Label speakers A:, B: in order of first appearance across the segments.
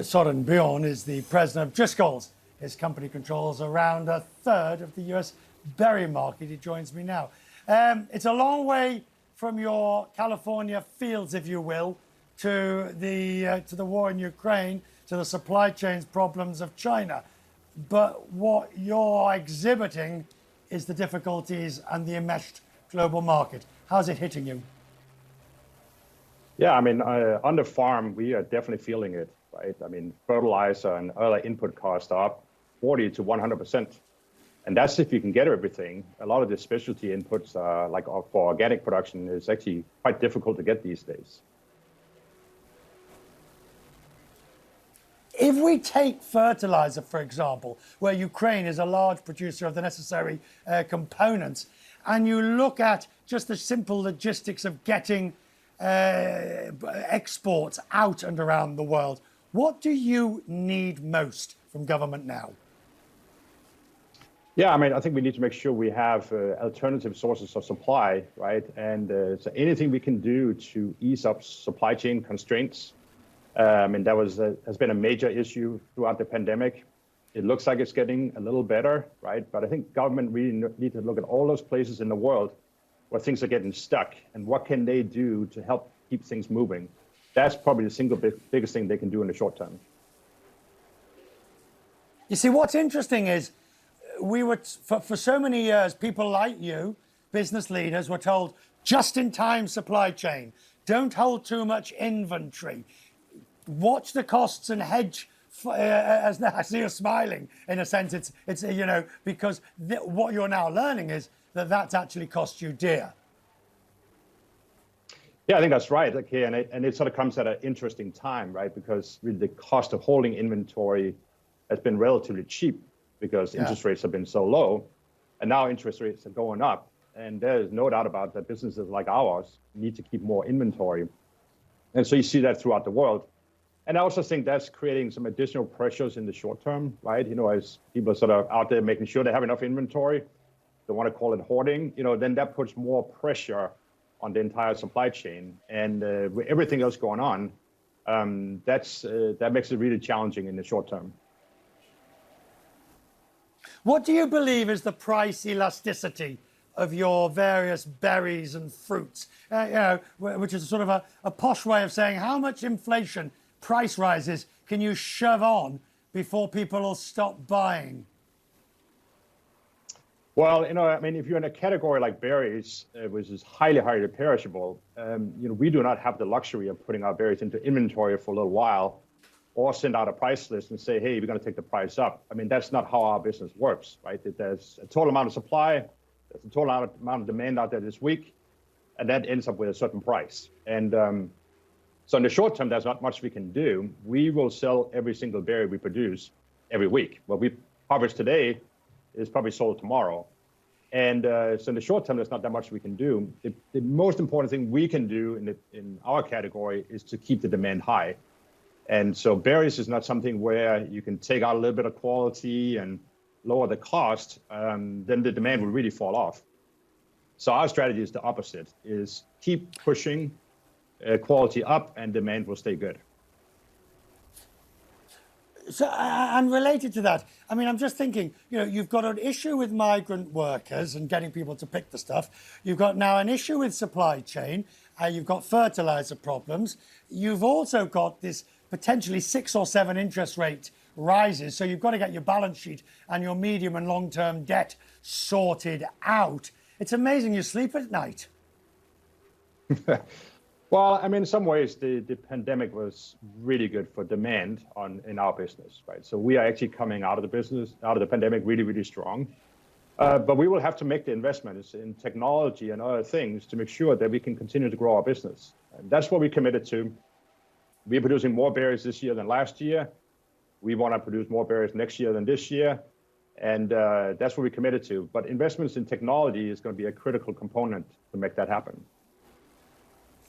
A: Soren Bjorn is the president of Driscoll's. His company controls around a third of the US berry market. He joins me now. It's a long way from your California fields, if you will, to the war in Ukraine, to the supply chains problems of China. But what you're exhibiting is the difficulties and the enmeshed global market. How's it hitting you?
B: Yeah, I mean, on the farm, we are definitely feeling it, right? I mean, fertilizer and other input costs are up 40 to 100%. And that's if you can get everything. A lot of the specialty inputs, like for organic production, is actually quite difficult to get these days.
A: If we take fertilizer, for example, where Ukraine is a large producer of the necessary components, and you look at just the simple logistics of getting exports out and around the world, what do you need most from government now?
B: Yeah, I mean, I think we need to make sure we have alternative sources of supply, right? And so anything we can do to ease up supply chain constraints. I mean, that has been a major issue throughout the pandemic. It looks like it's getting a little better, right? But I think government really need to look at all those places in the world where things are getting stuck and what can they do to help keep things moving. That's probably the single biggest thing they can do in the short term.
A: You see, what's interesting is we were, for so many years, people like you, business leaders, were told just-in-time supply chain, don't hold too much inventory, watch the costs and hedge. As I see you smiling, in a sense, it's you know, because what you're now learning is that that's actually cost you dear.
B: Yeah, I think that's right. Okay, and it sort of comes at an interesting time, right? Because really the cost of holding inventory has been relatively cheap because interest rates have been so low, and now interest rates are going up. And there's no doubt about that businesses like ours need to keep more inventory. And so you see that throughout the world. And I also think that's creating some additional pressures in the short term, right? You know, as people are sort of out there making sure they have enough inventory, they want to call it hoarding, you know, then that puts more pressure on the entire supply chain. And with everything else going on, that makes it really challenging in the short term.
A: What do you believe is the price elasticity of your various berries and fruits? You know, which is sort of a posh way of saying how much inflation, price rises can you shove on before people will stop buying?
B: Well, you know, I mean, if you're in a category like berries, which is highly, highly perishable, you know, we do not have the luxury of putting our berries into inventory for a little while or send out a price list and say, hey, we're going to take the price up. I mean, that's not how our business works, right? There's a total amount of supply, there's a total amount of demand out there this week, and that ends up with a certain price. And so in the short term, there's not much we can do. We will sell every single berry we produce every week. What we harvest today is probably sold tomorrow. And so in the short term, there's not that much we can do. The most important thing we can do in our category is to keep the demand high. And so berries is not something where you can take out a little bit of quality and lower the cost, then the demand will really fall off. So our strategy is the opposite, is keep pushing quality up and demand will stay good.
A: So, and related to that, I mean, I'm just thinking, you know, you've got an issue with migrant workers and getting people to pick the stuff. You've got now an issue with supply chain. You've got fertilizer problems. You've also got this potentially 6 or 7 interest rate rises. So you've got to get your balance sheet and your medium and long-term debt sorted out. It's amazing you sleep at night.
B: Well, I mean, in some ways, the pandemic was really good for demand in our business, right? So we are actually coming out of the pandemic really, really strong. But we will have to make the investments in technology and other things to make sure that we can continue to grow our business. And that's what we committed to. We're producing more berries this year than last year. We want to produce more berries next year than this year. And that's what we committed to. But investments in technology is going to be a critical component to make that happen.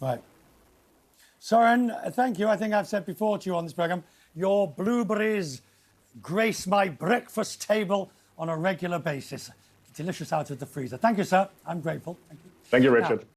A: Right. Soren, thank you. I think I've said before to you on this program, your blueberries grace my breakfast table on a regular basis. Delicious out of the freezer. Thank you, sir. I'm grateful. Thank you.
B: Thank you, Richard. Now,